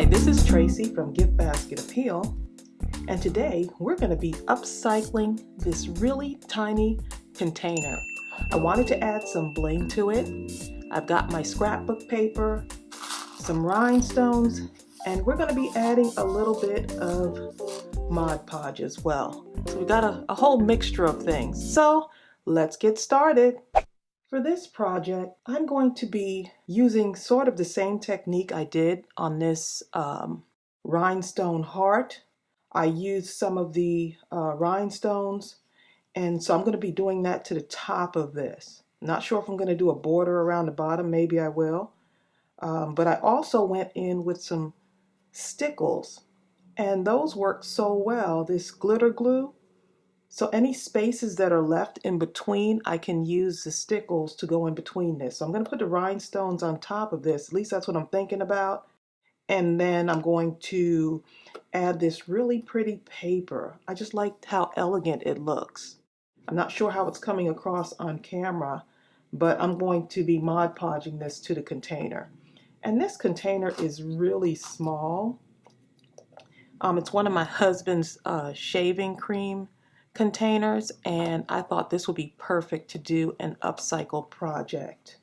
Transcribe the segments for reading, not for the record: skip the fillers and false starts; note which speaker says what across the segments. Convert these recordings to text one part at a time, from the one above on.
Speaker 1: Hi, this is Tracy from GiftBasketappeal, and today we're going to be upcycling this really tiny container. I wanted to add some bling to it. I've got my scrapbook paper, some rhinestones, and we're going to be adding a little bit of Mod Podge as well. So we got a whole mixture of things. So let's get started. For this project, I'm going to be using sort of the same technique I did on this rhinestone heart. I used some of the rhinestones, and so I'm going to be doing that to the top of this. Not sure if I'm going to do a border around the bottom, maybe I will. But I also went in with some stickles, and those worked so well, this glitter glue. So any spaces that are left in between, I can use the stickles to go in between this. So I'm going to put the rhinestones on top of this. At least that's what I'm thinking about. And then I'm going to add this really pretty paper. I just liked how elegant it looks. I'm not sure how it's coming across on camera, but I'm going to be Mod Podging this to the container. And this container is really small. It's one of my husband's shaving cream containers, and I thought this would be perfect to do an upcycle project.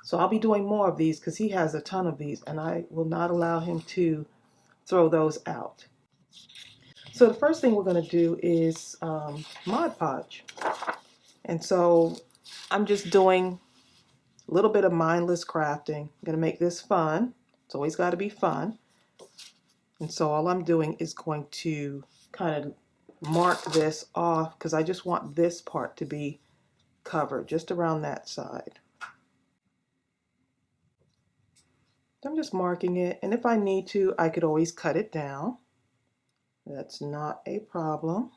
Speaker 1: So I'll be doing more of these because he has a ton of these, and I will not allow him to throw those out. So the first thing we're going to do is Mod Podge. And so I'm just doing a little bit of mindless crafting. I'm going to make this fun. It's always got to be fun. And so all I'm doing is going to kind of mark this off because I just want this part to be covered just around that side. I'm just marking it, and if I need to, I could always cut it down. That's not a problem.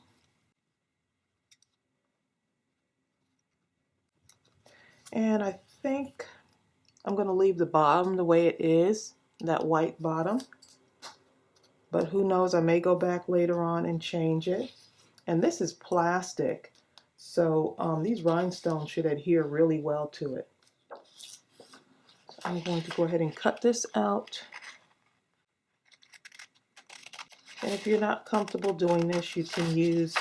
Speaker 1: And I think I'm going to leave the bottom the way it is, that white bottom. But who knows, I may go back later on and change it. And this is plastic, so these rhinestones should adhere really well to it. So I'm going to go ahead and cut this out. And if you're not comfortable doing this, you can use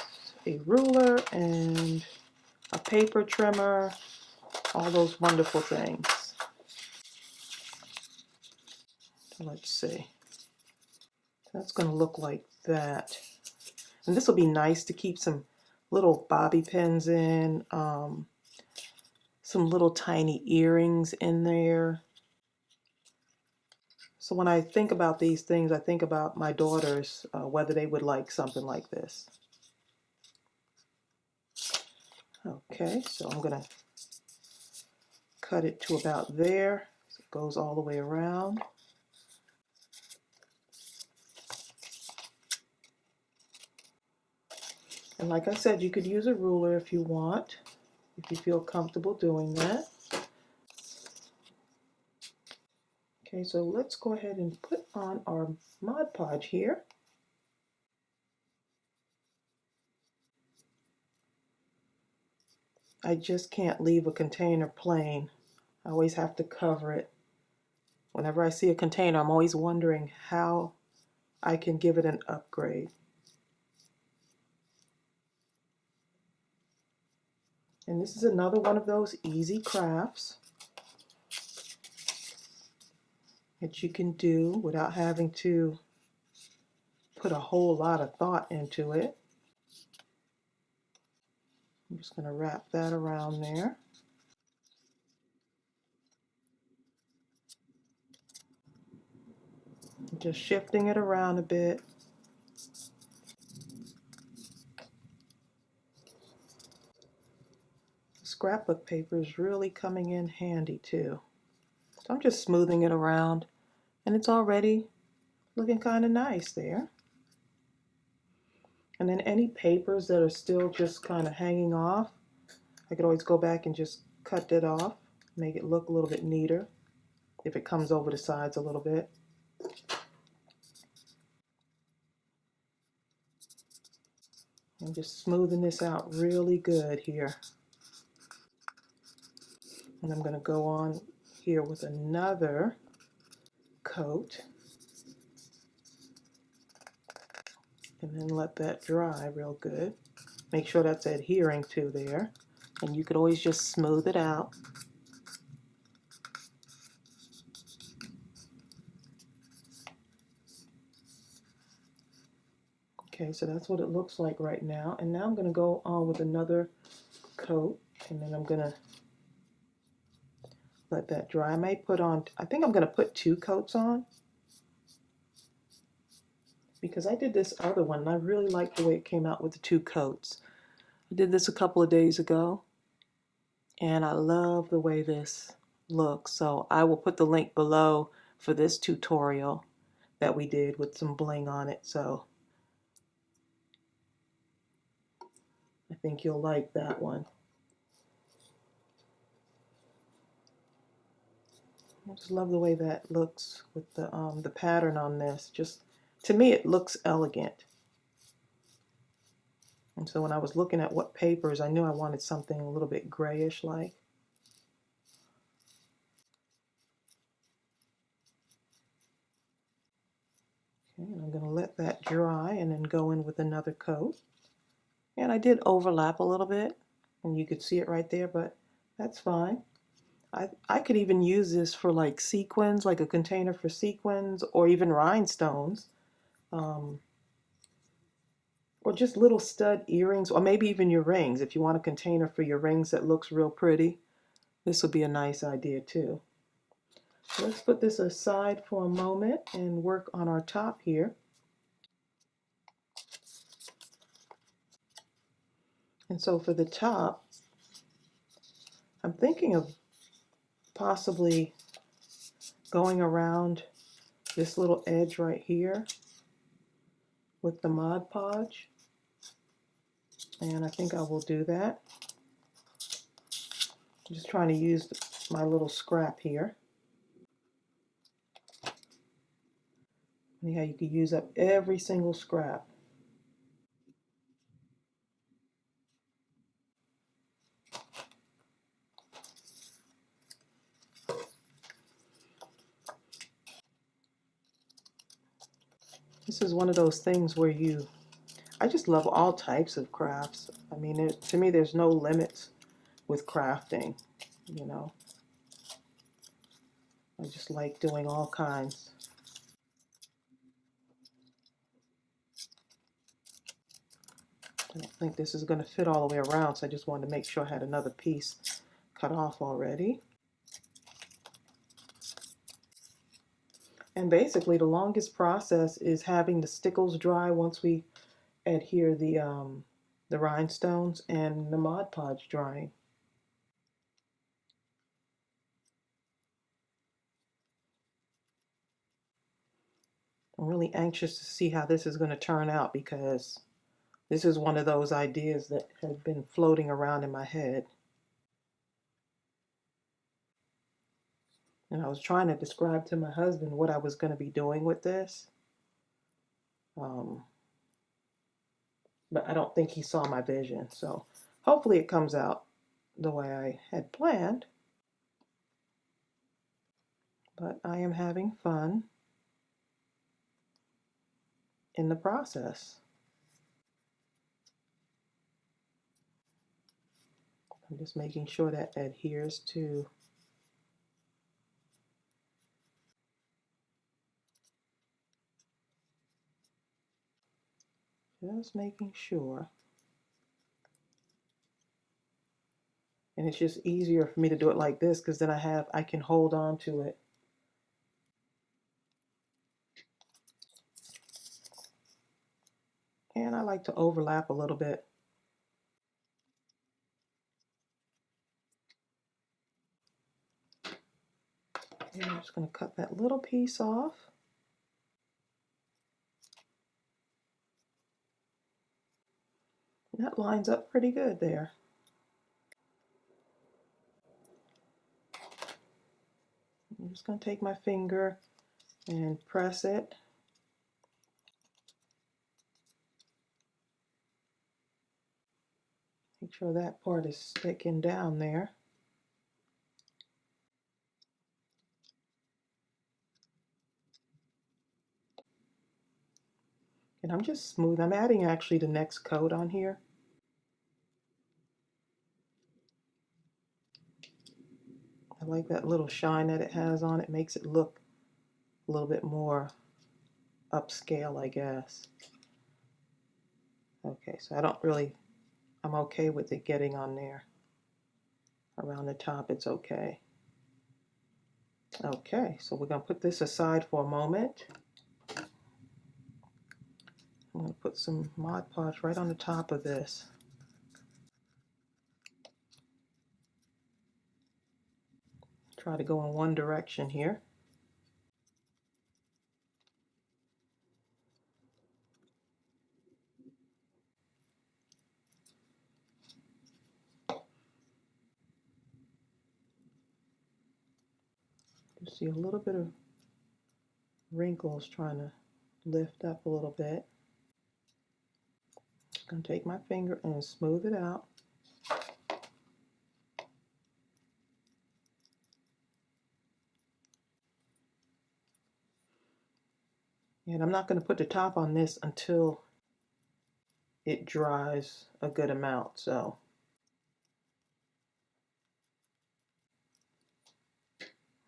Speaker 1: a ruler and a paper trimmer, all those wonderful things. So let's see. That's going to look like that. And this will be nice to keep some little bobby pins in, some little tiny earrings in there. So when I think about these things, I think about my daughters, whether they would like something like this. Okay, so I'm going to cut it to about there. So it goes all the way around. And like I said, you could use a ruler if you want, if you feel comfortable doing that. Okay, so let's go ahead and put on our Mod Podge here. I just can't leave a container plain. I always have to cover it. Whenever I see a container, I'm always wondering how I can give it an upgrade. And this is another one of those easy crafts that you can do without having to put a whole lot of thought into it. I'm just going to wrap that around there. Just shifting it around a bit. Scrapbook paper is really coming in handy too. So I'm just smoothing it around, and it's already looking kind of nice there. And then any papers that are still just kind of hanging off, I could always go back and just cut it off, make it look a little bit neater if it comes over the sides a little bit. I'm just smoothing this out really good here. And I'm going to go on here with another coat. and then let that dry real good. Make sure that's adhering to there, and you could always just smooth it out. Okay, so that's what it looks like right now, and now I'm going to go on with another coat, and then I'm going to let that dry. I may put on, I think I'm going to put 2 coats on, because I did this other one and I really like the way it came out with the 2 coats. I did this a couple of days ago and I love the way this looks. So I will put the link below for this tutorial that we did with some bling on it. So I think you'll like that one. I just love the way that looks with the pattern on this. Just, to me, it looks elegant. And so when I was looking at what papers, I knew I wanted something a little bit grayish like. Okay, and I'm going to let that dry and then go in with another coat. And I did overlap a little bit, and you could see it right there, but that's fine. I could even use this for like sequins, like a container for sequins, or even rhinestones, or just little stud earrings, or maybe even your rings. If you want a container for your rings that looks real pretty, this would be a nice idea too. So let's put this aside for a moment and work on our top here. And so for the top, I'm thinking of possibly going around this little edge right here with the Mod Podge, and I think I will do that. I'm just trying to use my little scrap here. Anyhow, you can use up every single scrap. This is one of those things where I just love all types of crafts. I mean, to me, there's no limits with crafting, you know. I just like doing all kinds. I don't think this is going to fit all the way around, so I just wanted to make sure I had another piece cut off already. And basically, the longest process is having the stickles dry once we adhere the rhinestones, and the Mod Podge drying. I'm really anxious to see how this is going to turn out, because this is one of those ideas that have been floating around in my head. And I was trying to describe to my husband what I was going to be doing with this. But I don't think he saw my vision. So hopefully it comes out the way I had planned. But I am having fun in the process. I'm just making sure that adheres to just making sure. And it's just easier for me to do it like this, because then I can hold on to it. And I like to overlap a little bit. And I'm just going to cut that little piece off. And that lines up pretty good there. I'm just going to take my finger and press it. Make sure that part is sticking down there. And I'm just smooth. I'm adding actually the next coat on here. I like that little shine that it has on it. Makes it look a little bit more upscale, I guess. Okay, so I'm okay with it getting on there. Around the top, it's okay. Okay, so we're gonna put this aside for a moment. I'm gonna put some Mod Podge right on the top of this. Try to go in one direction here. You see a little bit of wrinkles trying to lift up a little bit. I'm gonna take my finger and smooth it out. And I'm not gonna put the top on this until it dries a good amount, so.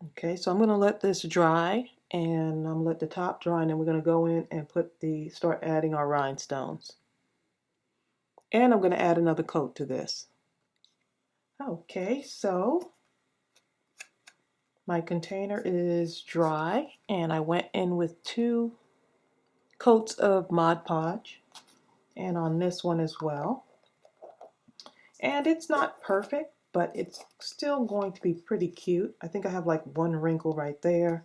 Speaker 1: Okay, so I'm gonna let this dry and I'm gonna let the top dry, and then we're gonna go in and start adding our rhinestones. And I'm gonna add another coat to this. Okay, so my container is dry and I went in with 2 coats of Mod Podge and on this one as well. And it's not perfect, but it's still going to be pretty cute. I think I have like 1 wrinkle right there,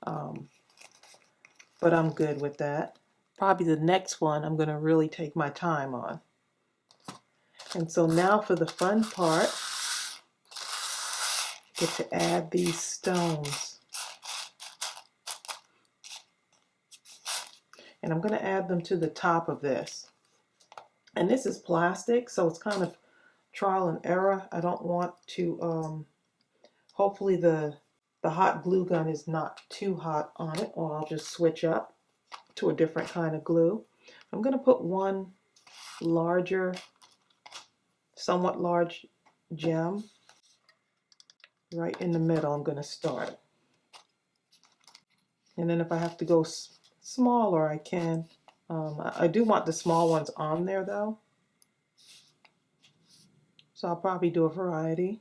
Speaker 1: but I'm good with that. Probably the next one I'm gonna really take my time on. And so now for the fun part, get to add these stones. And I'm going to add them to the top of this. And this is plastic, so it's kind of trial and error. I don't want to, hopefully the hot glue gun is not too hot on it, or I'll just switch up to a different kind of glue. I'm going to put 1 larger, somewhat large gem right in the middle. I'm going to start. And then if I have to go smaller, I can. I do want the small ones on there though, so I'll probably do a variety.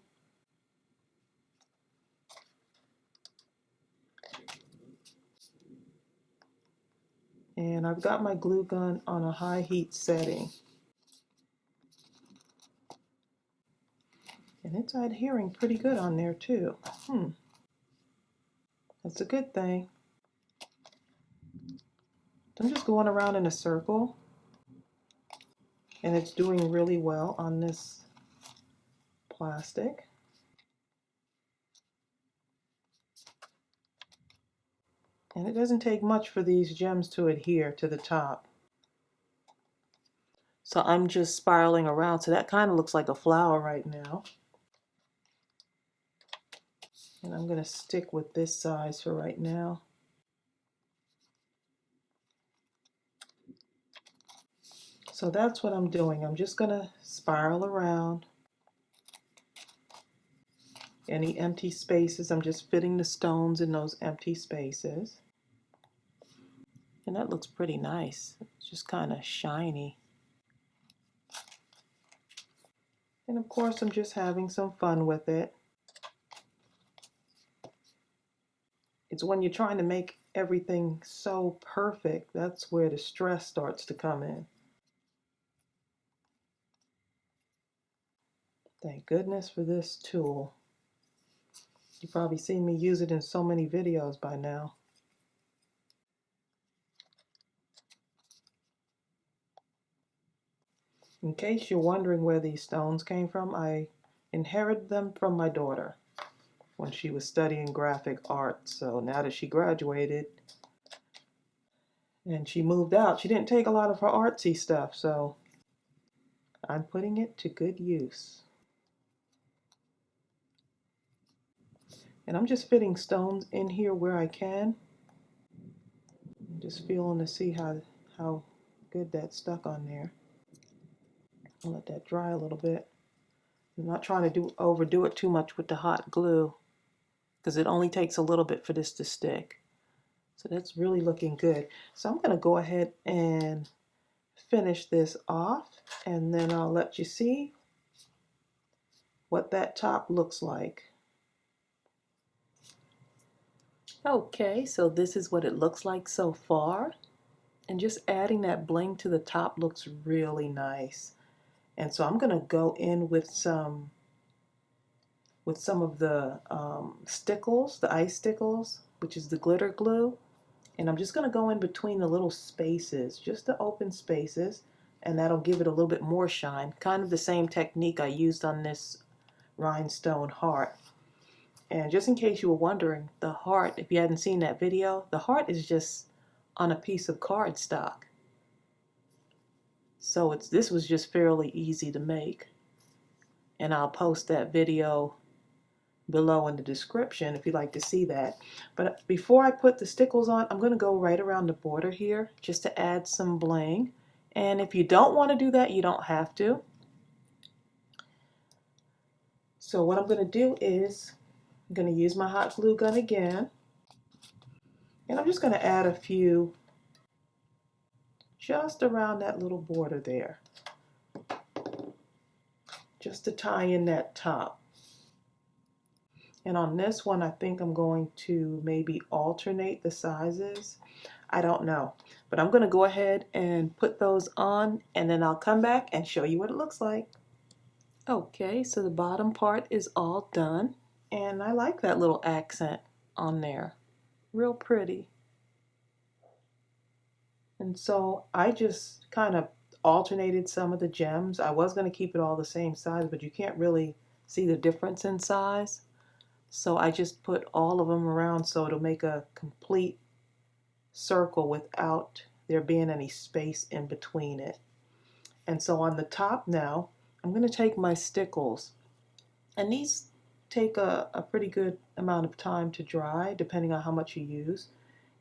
Speaker 1: And I've got my glue gun on a high heat setting. And it's adhering pretty good on there too. That's a good thing. I'm just going around in a circle, and it's doing really well on this plastic. And it doesn't take much for these gems to adhere to the top. So I'm just spiraling around, so that kind of looks like a flower right now. And I'm going to stick with this size for right now. So that's what I'm doing. I'm just going to spiral around. Any empty spaces, I'm just fitting the stones in those empty spaces. And that looks pretty nice. It's just kind of shiny. And of course, I'm just having some fun with it. It's when you're trying to make everything so perfect, that's where the stress starts to come in. Thank goodness for this tool. You've probably seen me use it in so many videos by now. In case you're wondering where these stones came from, I inherited them from my daughter when she was studying graphic art. So now that she graduated and she moved out, she didn't take a lot of her artsy stuff, so I'm putting it to good use. And I'm just fitting stones in here where I can. I'm just feeling to see how good that's stuck on there. I'll let that dry a little bit. I'm not trying to overdo it too much with the hot glue because it only takes a little bit for this to stick. So that's really looking good. So I'm going to go ahead and finish this off, and then I'll let you see what that top looks like. Okay, so this is what it looks like so far. And just adding that bling to the top looks really nice. And so I'm going to go in with some of the stickles, the ice stickles, which is the glitter glue. And I'm just going to go in between the little spaces, just the open spaces, and that'll give it a little bit more shine. Kind of the same technique I used on this rhinestone heart. And just in case you were wondering, the heart, if you hadn't seen that video, the heart is just on a piece of cardstock. So this was just fairly easy to make. And I'll post that video below in the description if you'd like to see that. But before I put the stickles on, I'm going to go right around the border here just to add some bling. And if you don't want to do that, you don't have to. So what I'm going to do is I'm going to use my hot glue gun again, and I'm just going to add a few just around that little border there, just to tie in that top. And on this one, I think I'm going to maybe alternate the sizes. I don't know, but I'm going to go ahead and put those on, and then I'll come back and show you what it looks like. Okay, so the bottom part is all done, and I like that little accent on there. Real pretty. And so I just kind of alternated some of the gems. I was going to keep it all the same size, but you can't really see the difference in size. So I just put all of them around so it'll make a complete circle without there being any space in between it. And so on the top now, I'm going to take my stickles. And these take a pretty good amount of time to dry, depending on how much you use.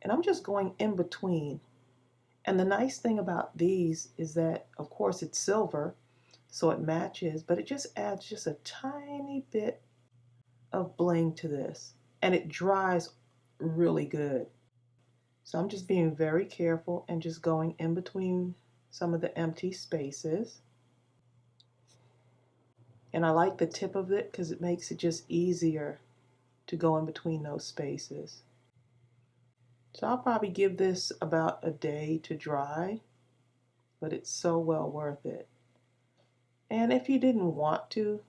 Speaker 1: And I'm just going in between. And the nice thing about these is that, of course, it's silver, so it matches, but it just adds just a tiny bit of bling to this, and it dries really good. So I'm just being very careful and just going in between some of the empty spaces. And I like the tip of it because it makes it just easier to go in between those spaces. So I'll probably give this about a day to dry, but it's so well worth it. And if you didn't want to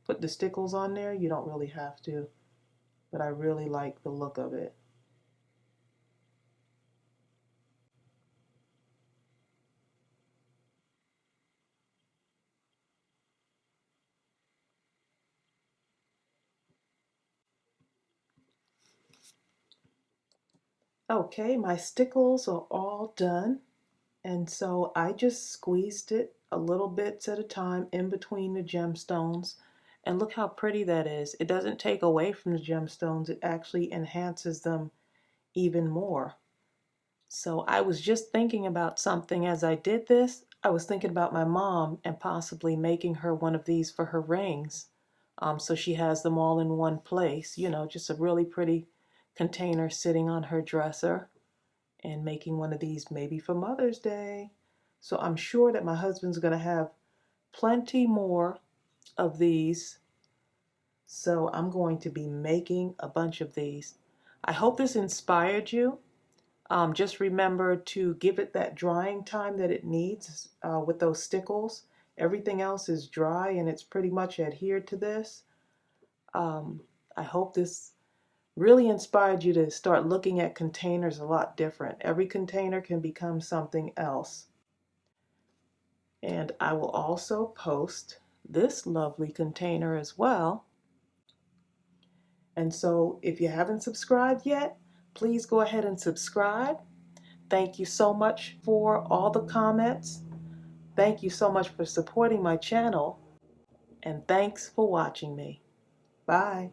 Speaker 1: put the stickles on there, you don't really have to, but I really like the look of it. Okay, my stickles are all done, and so I just squeezed it a little bits at a time in between the gemstones, and look how pretty that is. It doesn't take away from the gemstones, it actually enhances them even more. So I was just thinking about something as I did this. I was thinking about my mom and possibly making her one of these for her rings, so she has them all in one place, you know, just a really pretty container sitting on her dresser, and making one of these maybe for Mother's Day. So I'm sure that my husband's going to have plenty more of these. So I'm going to be making a bunch of these. I hope this inspired you. Just remember to give it that drying time that it needs with those stickles. Everything else is dry and it's pretty much adhered to this. I hope this really inspired you to start looking at containers a lot different. Every container can become something else. And I will also post this lovely container as well. And so if you haven't subscribed yet, please go ahead and subscribe. Thank you so much for all the comments. Thank you so much for supporting my channel. And thanks for watching me. Bye.